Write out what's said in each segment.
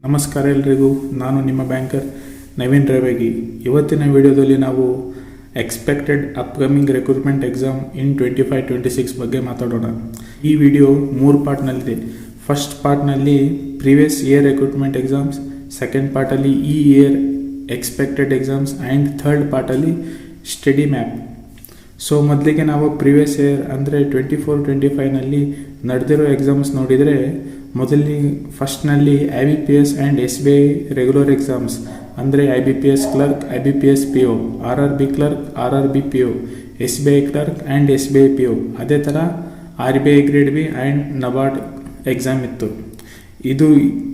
ನಮಸ್ಕಾರ ಎಲ್ರಿಗೂ, ನಾನು ನಿಮ್ಮ ಬ್ಯಾಂಕರ್ ನವೀನ್ ರೇವಗಿ. ಇವತ್ತಿನ ವಿಡಿಯೋದಲ್ಲಿ ನಾವು expected upcoming recruitment exam in 25-26 ಬಗ್ಗೆ ಮಾತಾಡೋಣ. ಈ ವಿಡಿಯೋ 3 ಪಾರ್ಟ್ನಲ್ಲಿದೆ. ಫಸ್ಟ್ ಪಾರ್ಟ್ನಲ್ಲಿ previous year recruitment exams, second ಪಾರ್ಟಲ್ಲಿ ಈ year expected exams and third ಪಾರ್ಟಲ್ಲಿ ಸ್ಟಡಿ ಮ್ಯಾಪ್. ಸೊ ಮೊದಲಿಗೆ ನಾವು ಪ್ರೀವಿಯಸ್ ಇಯರ್ ಅಂದರೆ 24-25ನಲ್ಲಿ ನಡೆದಿರೋ ಎಕ್ಸಾಮ್ಸ್ ನೋಡಿದರೆ, ಫಸ್ಟ್ನಲ್ಲಿ IBPS and SBI regular exams ಅಂದರೆ IBPS clerk, IBPS PO, RRB clerk, RRB PO, SBI clerk and SBI PO. ಅದೇ ಥರ RBI grade B and NABARD exam ಇತ್ತು.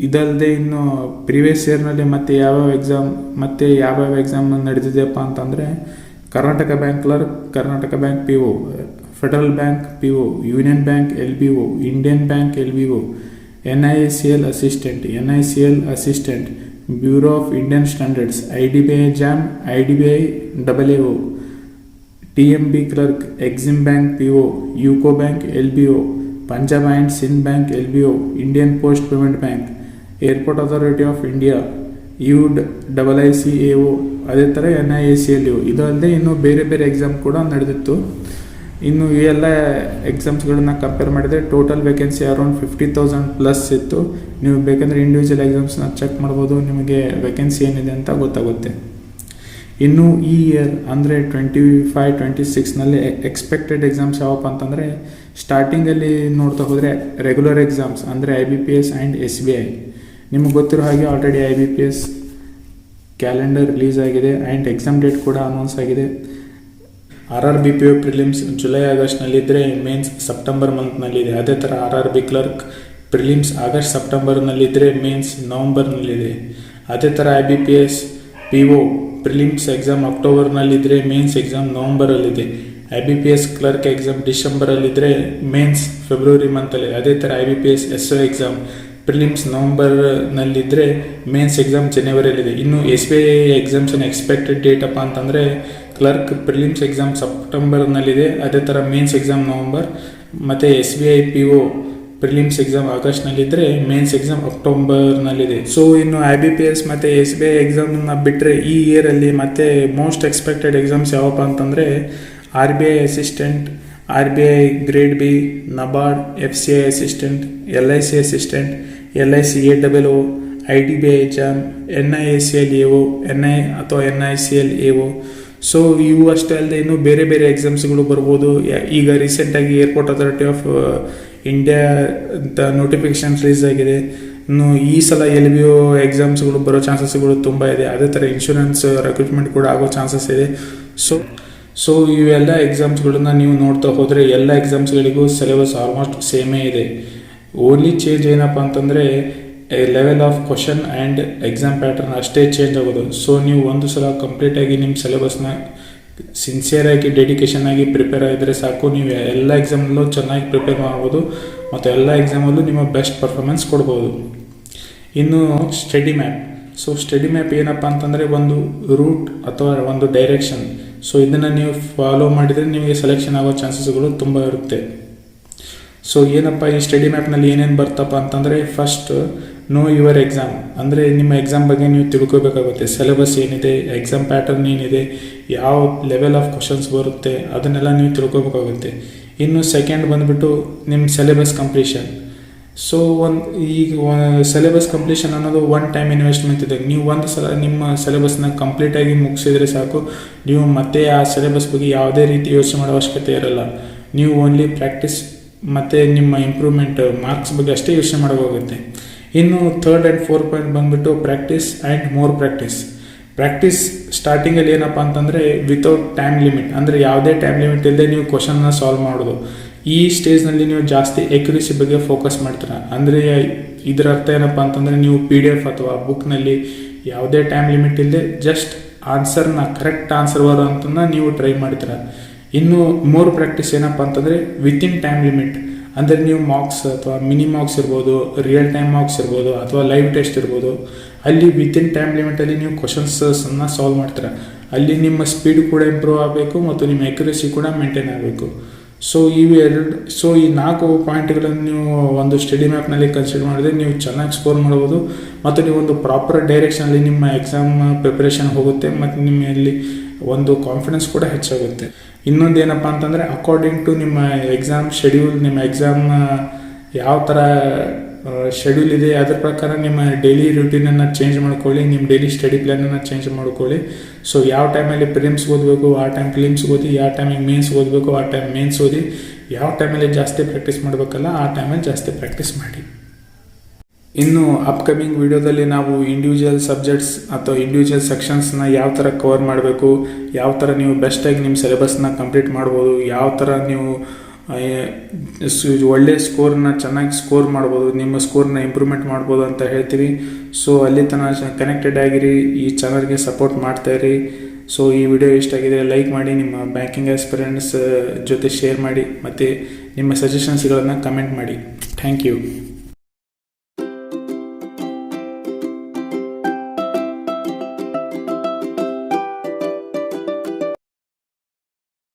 ಇದಲ್ಲದೆ ಇನ್ನು ಪ್ರೀವಿಯಸ್ ಇಯರ್ನಲ್ಲಿ ಮತ್ತೆ ಯಾವ್ಯಾವ ಎಕ್ಸಾಮ್ ನಡೆದಿದೆಯಪ್ಪ ಅಂತಂದರೆ, Karnataka bank clerk, Karnataka bank PO, federal bank PO, union bank LBO, Indian bank LBO, NICL assistant, bureau of Indian standards, IDBI JAM, IDBI AAO, TMB clerk, exim bank PO, UCO bank LBO, Punjab and Sindh bank LBO, Indian post payment bank, airport authority of India, UIICAO, ಅದೇ ಥರ NICLU. ಇದಲ್ಲದೆ ಇನ್ನು ಬೇರೆ exam ಕೂಡ ನಡೆದಿತ್ತು. ಇನ್ನು ಈ ಎಲ್ಲ ಎಕ್ಸಾಮ್ಸ್ಗಳನ್ನ ಕಂಪೇರ್ ಮಾಡಿದರೆ ಟೋಟಲ್ ವೇಕೆನ್ಸಿ ಅರೌಂಡ್ 50,000 ಪ್ಲಸ್ ಇತ್ತು. ನೀವು ಬೇಕಂದರೆ ಇಂಡಿವಿಜುವಲ್ ಎಕ್ಸಾಮ್ಸ್ನ ಚೆಕ್ ಮಾಡ್ಬೋದು, ನಿಮಗೆ ವೇಕೆನ್ಸಿ ಏನಿದೆ ಅಂತ ಗೊತ್ತಾಗುತ್ತೆ. ಇನ್ನು ಈ ಇಯರ್ ಅಂದರೆ 25-26ನಲ್ಲಿ ಎಕ್ಸ್ಪೆಕ್ಟೆಡ್ ಎಕ್ಸಾಮ್ಸ್ ಯಾವಪ್ಪ ಅಂತಂದರೆ, ಸ್ಟಾರ್ಟಿಂಗಲ್ಲಿ ನೋಡ್ತಾ ಹೋದರೆ ರೆಗ್ಯುಲರ್ ಎಕ್ಸಾಮ್ಸ್ ಅಂದರೆ IBPS ಆ್ಯಂಡ್ SBI. ನಿಮಗೆ ಗೊತ್ತಿರೋ ಹಾಗೆ ಆಲ್ರೆಡಿ IBPS ಕ್ಯಾಲೆಂಡರ್ ರಿಲೀಸ್ ಆಗಿದೆ ಆ್ಯಂಡ್ ಎಕ್ಸಾಮ್ ಡೇಟ್ ಕೂಡ ಅನೌನ್ಸ್ ಆಗಿದೆ. RRB PO ಪ್ರಿಲಿಮ್ಸ್ ಜುಲೈ-ಆಗಸ್ಟ್ನಲ್ಲಿದ್ದರೆ ಮೇನ್ಸ್ ಸೆಪ್ಟೆಂಬರ್ ಮಂತ್ನಲ್ಲಿದೆ. ಅದೇ ಥರ RRB ಕ್ಲರ್ಕ್ ಪ್ರಿಲಿಮ್ಸ್ ಆಗಸ್ಟ್-ಸೆಪ್ಟೆಂಬರ್ನಲ್ಲಿದ್ದರೆ ಮೇನ್ಸ್ ನವಂಬರ್ನಲ್ಲಿದೆ. ಅದೇ ಥರ IBPS PO ಪ್ರಿಲಿಮ್ಸ್ ಎಕ್ಸಾಮ್ ಅಕ್ಟೋಬರ್ನಲ್ಲಿದ್ದರೆ ಮೇನ್ಸ್ ಎಕ್ಸಾಮ್ ನವಂಬರಲ್ಲಿದೆ. IBPS ಕ್ಲರ್ಕ್ ಎಕ್ಸಾಮ್ ಡಿಸೆಂಬರಲ್ಲಿದ್ದರೆ ಮೇನ್ಸ್ ಫೆಬ್ರವರಿ ಮಂತಲ್ಲಿದೆ. ಅದೇ ಥರ IBPS SO ಎಕ್ಸಾಮ್ ಪ್ರಿಲಿಮ್ಸ್ ನವಂಬರ್ನಲ್ಲಿದ್ದರೆ ಮೇನ್ಸ್ ಎಕ್ಸಾಮ್ ಜನವರಿಯಲ್ಲಿದೆ. ಇನ್ನು SBI ಎಕ್ಸಾಮ್ಸಿನ ಎಕ್ಸ್ಪೆಕ್ಟೆಡ್ ಡೇಟಪ್ಪ ಅಂತಂದರೆ, ಕ್ಲರ್ಕ್ ಪ್ರಿಲಿಮ್ಸ್ ಎಕ್ಸಾಮ್ ಸೆಪ್ಟೆಂಬರ್ನಲ್ಲಿದೆ. ಅದೇ ಥರ ಮೇನ್ಸ್ ಎಕ್ಸಾಮ್ ನವಂಬರ್, ಮತ್ತು SBI PO ಪ್ರಿಲಿಮ್ಸ್ ಎಕ್ಸಾಮ್ ಆಗಸ್ಟ್ನಲ್ಲಿದ್ದರೆ ಮೇನ್ಸ್ ಎಕ್ಸಾಮ್ ಅಕ್ಟೋಬರ್ನಲ್ಲಿದೆ. ಸೊ ಇನ್ನು IBPS ಮತ್ತು SBI ಎಕ್ಸಾಮ್ನ ಬಿಟ್ಟರೆ ಈ ಇಯರಲ್ಲಿ ಮತ್ತೆ ಮೋಸ್ಟ್ ಎಕ್ಸ್ಪೆಕ್ಟೆಡ್ ಎಕ್ಸಾಮ್ಸ್ ಯಾವಪ್ಪ ಅಂತಂದರೆ, RBI assistant, RBI grade B, NABARD, FCI assistant, LIC assistant, LIC AAO, IDBI JAM, NICL AO, NICL AO. So ಇವು ಅಷ್ಟೇ ಅಲ್ಲದೆ ಇನ್ನು ಬೇರೆ ಎಕ್ಸಾಮ್ಸ್ಗಳು ಬರ್ಬೋದು. ಈಗ ರೀಸೆಂಟಾಗಿ ಏರ್ಪೋರ್ಟ್ ಅಥಾರಿಟಿ ಆಫ್ ಇಂಡಿಯಾ ಅಂತ ನೋಟಿಫಿಕೇಶನ್ ರಿಲೀಸ್ ಆಗಿದೆ. ಇನ್ನು ಈ ಸಲ LBO ಎಕ್ಸಾಮ್ಸ್ಗಳು ಬರೋ ಚಾನ್ಸಸ್ಗಳು ತುಂಬ ಇದೆ. ಅದೇ ಥರ ಇನ್ಶೂರೆನ್ಸ್ ರಿಕ್ರೂಟ್ಮೆಂಟ್ ಕೂಡ ಆಗೋ ಚಾನ್ಸಸ್ ಇದೆ. ಸೊ ಇವೆಲ್ಲ ಎಕ್ಸಾಮ್ಸ್ಗಳನ್ನ ನೀವು ನೋಡ್ತಾ ಹೋದರೆ ಎಲ್ಲ ಎಕ್ಸಾಮ್ಸ್ಗಳಿಗೂ ಸಿಲೆಬಸ್ ಆಲ್ಮೋಸ್ಟ್ ಸೇಮೇ ಇದೆ. ಓನ್ಲಿ ಚೇಂಜ್ ಏನಪ್ಪ ಅಂತಂದರೆ level of question and exam pattern ಅಷ್ಟೇ ಚೇಂಜ್ ಆಗೋದು. ಸೊ ನೀವು ಒಂದು ಸಲ ಕಂಪ್ಲೀಟಾಗಿ ನಿಮ್ಮ ಸಿಲೆಬಸ್ನ ಸಿನ್ಸಿಯರಾಗಿ ಡೆಡಿಕೇಶನ್ ಆಗಿ ಪ್ರಿಪೇರ್ ಆಗಿದ್ರೆ ಸಾಕು, ನೀವು ಎಲ್ಲ ಎಕ್ಸಾಮಲ್ಲೂ ಚೆನ್ನಾಗಿ ಪ್ರಿಪೇರ್ ಮಾಡ್ಬೋದು ಮತ್ತು ಎಲ್ಲ ಎಕ್ಸಾಮಲ್ಲೂ ನಿಮ್ಮ ಬೆಸ್ಟ್ ಪರ್ಫಾರ್ಮೆನ್ಸ್ ಕೊಡ್ಬೋದು. ಇನ್ನು study map. So study map ಏನಪ್ಪ ಅಂತಂದರೆ ಒಂದು ರೂಟ್ ಅಥವಾ ಒಂದು ಡೈರೆಕ್ಷನ್. ಸೊ ಇದನ್ನು ನೀವು ಫಾಲೋ ಮಾಡಿದರೆ ನಿಮಗೆ ಸೆಲೆಕ್ಷನ್ ಆಗೋ ಚಾನ್ಸಸ್ಗಳು ತುಂಬ ಇರುತ್ತೆ. ಸೊ ಏನಪ್ಪ ಈ ಸ್ಟಡಿ ಮ್ಯಾಪ್ನಲ್ಲಿ ಏನೇನು ಬರ್ತಪ್ಪ ಅಂತಂದರೆ, ಫಸ್ಟ್ ನೋ ಯುವರ್ ಎಕ್ಸಾಮ್ ಅಂದರೆ ನಿಮ್ಮ ಎಕ್ಸಾಮ್ ಬಗ್ಗೆ ನೀವು ತಿಳ್ಕೋಬೇಕಾಗುತ್ತೆ. ಸಿಲೆಬಸ್ ಏನಿದೆ, ಎಕ್ಸಾಮ್ ಪ್ಯಾಟರ್ನ್ ಏನಿದೆ, ಯಾವ ಲೆವೆಲ್ ಆಫ್ ಕ್ವಶನ್ಸ್ ಬರುತ್ತೆ, ಅದನ್ನೆಲ್ಲ ನೀವು ತಿಳ್ಕೋಬೇಕಾಗುತ್ತೆ. ಇನ್ನು ಸೆಕೆಂಡ್ ಬಂದುಬಿಟ್ಟು ನಿಮ್ಮ syllabus completion. So syllabus completion ಅನ್ನೋದು ಒನ್ ಟೈಮ್ ಇನ್ವೆಸ್ಟ್ಮೆಂಟ್ ಇದೆ. ನೀವು ಒಂದು ಸಲ ನಿಮ್ಮ ಸಿಲೆಬಸ್ನ ಕಂಪ್ಲೀಟಾಗಿ ಮುಗಿಸಿದ್ರೆ ಸಾಕು, ನೀವು ಮತ್ತೆ ಆ ಸಿಲೆಬಸ್ ಬಗ್ಗೆ ಯಾವುದೇ ರೀತಿ ಯೋಚನೆ ಮಾಡೋ ಅವಶ್ಯಕತೆ ಇರಲ್ಲ. ನೀವು ಓನ್ಲಿ ಪ್ರಾಕ್ಟೀಸ್ ಮತ್ತು ನಿಮ್ಮ ಇಂಪ್ರೂವ್ಮೆಂಟ್ ಮಾರ್ಕ್ಸ್ ಬಗ್ಗೆ ಅಷ್ಟೇ ಯೋಚನೆ ಮಾಡೋಕ್ಕಾಗುತ್ತೆ. ಇನ್ನು ಥರ್ಡ್ ಆ್ಯಂಡ್ ಫೋರ್ತ್ ಪಾಯಿಂಟ್ ಬಂದುಬಿಟ್ಟು ಪ್ರಾಕ್ಟೀಸ್ ಆ್ಯಂಡ್ ಮೋರ್ ಪ್ರಾಕ್ಟೀಸ್ ಸ್ಟಾರ್ಟಿಂಗಲ್ಲಿ ಏನಪ್ಪ ಅಂತಂದರೆ ವಿತೌಟ್ ಟೈಮ್ ಲಿಮಿಟ್, ಅಂದರೆ ಯಾವುದೇ ಟೈಮ್ ಲಿಮಿಟ್ ಇಲ್ಲದೆ ನೀವು ಕ್ವಶನ್ನ ಸಾಲ್ವ್ ಮಾಡೋದು. ಈ ಸ್ಟೇಜ್ನಲ್ಲಿ ನೀವು ಜಾಸ್ತಿ ಎಕ್ಯುರೇಸಿ ಬಗ್ಗೆ ಫೋಕಸ್ ಮಾಡ್ತೀರಾ. ಅಂದರೆ ಇದರ ಅರ್ಥ ಏನಪ್ಪ ಅಂತಂದರೆ, ನೀವು PDF ಅಥವಾ ಬುಕ್ನಲ್ಲಿ ಯಾವುದೇ ಟೈಮ್ ಲಿಮಿಟ್ ಇಲ್ಲದೆ ಜಸ್ಟ್ ಕರೆಕ್ಟ್ ಆನ್ಸರ್ ಬರೋ ಅಂತಂದು ನೀವು ಟ್ರೈ ಮಾಡ್ತೀರಾ. ಇನ್ನು ಮೋರ್ ಪ್ರಾಕ್ಟೀಸ್ ಏನಪ್ಪ ಅಂತಂದರೆ ವಿತಿನ್ ಟೈಮ್ ಲಿಮಿಟ್, ಅಂದರೆ ನೀವು ಮಾರ್ಕ್ಸ್ ಅಥವಾ ಮಿನಿ ಮಾರ್ಕ್ಸ್ ಇರ್ಬೋದು, ರಿಯಲ್ ಟೈಮ್ ಮಾರ್ಕ್ಸ್ ಇರ್ಬೋದು, ಅಥವಾ ಲೈವ್ ಟೆಸ್ಟ್ ಇರ್ಬೋದು, ಅಲ್ಲಿ ವಿತಿನ್ ಟೈಮ್ ಲಿಮಿಟಲ್ಲಿ ನೀವು ಕ್ವಶನ್ಸನ್ನು ಸಾಲ್ವ್ ಮಾಡ್ತೀರಾ. ಅಲ್ಲಿ ನಿಮ್ಮ ಸ್ಪೀಡ್ ಕೂಡ ಇಂಪ್ರೂವ್ ಆಗಬೇಕು ಮತ್ತು ನಿಮ್ಮ ಎಕ್ಯುರೇಸಿ ಕೂಡ ಮೇಂಟೈನ್ ಆಗಬೇಕು. ಸೊ ಈ 4 ಪಾಯಿಂಟ್ಗಳನ್ನು ನೀವು ಒಂದು ಸ್ಟಡಿ ಮ್ಯಾಪ್ನಲ್ಲಿ ಕನ್ಸಿಡರ್ ಮಾಡಿದ್ರೆ ನೀವು ಚೆನ್ನಾಗಿ ಸ್ಕೋರ್ ಮಾಡ್ಬೋದು ಮತ್ತು ನೀವು ಒಂದು ಪ್ರಾಪರ್ ಡೈರೆಕ್ಷನಲ್ಲಿ ನಿಮ್ಮ ಎಕ್ಸಾಮ್ ಪ್ರಿಪ್ರೇಷನ್ ಹೋಗುತ್ತೆ ಮತ್ತು ನಿಮ್ಮಲ್ಲಿ ಒಂದು ಕಾನ್ಫಿಡೆನ್ಸ್ ಕೂಡ ಹೆಚ್ಚಾಗುತ್ತೆ. ಇನ್ನೊಂದು ಏನಪ್ಪ ಅಂತಂದರೆ ಅಕಾರ್ಡಿಂಗ್ ಟು ನಿಮ್ಮ ಎಕ್ಸಾಮ್ ಶೆಡ್ಯೂಲ್, ನಿಮ್ಮ ಎಕ್ಸಾಮ್ ಯಾವ ಥರ ಶೆಡ್ಯೂಲ್ ಇದೆ ಅದ್ರ ಪ್ರಕಾರ ನಿಮ್ಮ ಡೈಲಿ ರೂಟೀನನ್ನು ಚೇಂಜ್ ಮಾಡ್ಕೊಳ್ಳಿ, ನಿಮ್ಮ ಡೈಲಿ ಸ್ಟಡಿ ಪ್ಲ್ಯಾನನ್ನು ಚೇಂಜ್ ಮಾಡ್ಕೊಳ್ಳಿ. ಸೊ ಯಾವ ಟೈಮಲ್ಲಿ ಪ್ರಿಲಿಮ್ಸ್ ಓದಬೇಕು ಆ ಟೈಮ್ ಪ್ರಿಲಿಮ್ಸ್ ಓದಿ, ಯಾವ ಟೈಮಿಗೆ ಮೇನ್ಸ್ ಓದಬೇಕು ಆ ಟೈಮ್ ಮೇನ್ಸ್ ಓದಿ, ಯಾವ ಟೈಮಲ್ಲಿ ಜಾಸ್ತಿ ಪ್ರಾಕ್ಟೀಸ್ ಮಾಡಬೇಕಲ್ಲ ಆ ಟೈಮಲ್ಲಿ ಜಾಸ್ತಿ ಪ್ರಾಕ್ಟೀಸ್ ಮಾಡಿ. ಇನ್ನು ಅಪ್ಕಮಿಂಗ್ ವಿಡಿಯೋದಲ್ಲಿ ನಾವು ಇಂಡಿವಿಜುವಲ್ ಸಬ್ಜೆಕ್ಟ್ಸ್ ಅಥವಾ ಇಂಡಿವಿಜುವಲ್ ಸೆಕ್ಷನ್ಸ್ನ ಯಾವ ಥರ ಕವರ್ ಮಾಡಬೇಕು, ಯಾವ ಥರ ನೀವು ಬೆಸ್ಟಾಗಿ ನಿಮ್ಮ ಸಿಲೆಬಸ್ನ ಕಂಪ್ಲೀಟ್ ಮಾಡ್ಬೋದು, ಯಾವ ಥರ ನೀವು ಒಳ್ಳೆ ಸ್ಕೋರ್ನ ಚೆನ್ನಾಗಿ ಸ್ಕೋರ್ ಮಾಡ್ಬೋದು, ನಿಮ್ಮ ಸ್ಕೋರ್ನ ಇಂಪ್ರೂವ್ಮೆಂಟ್ ಮಾಡ್ಬೋದು ಅಂತ ಹೇಳ್ತೀವಿ. ಸೊ ಅಲ್ಲಿ ತನಕ ಕನೆಕ್ಟೆಡ್ ಆಗಿರಿ, ಈ ಚಾನಲ್ಗೆ ಸಪೋರ್ಟ್ ಮಾಡ್ತಾಯಿರಿ. ಸೊ ಈ ವಿಡಿಯೋ ಇಷ್ಟ ಆಗಿದೆ ಲೈಕ್ ಮಾಡಿ, ನಿಮ್ಮ ಬ್ಯಾಂಕಿಂಗ್ ಆಸ್ಪಿರೆಂಟ್ಸ್ ಜೊತೆ ಶೇರ್ ಮಾಡಿ ಮತ್ತು ನಿಮ್ಮ ಸಜೆಷನ್ಸ್ಗಳನ್ನು ಕಮೆಂಟ್ ಮಾಡಿ. Thank you.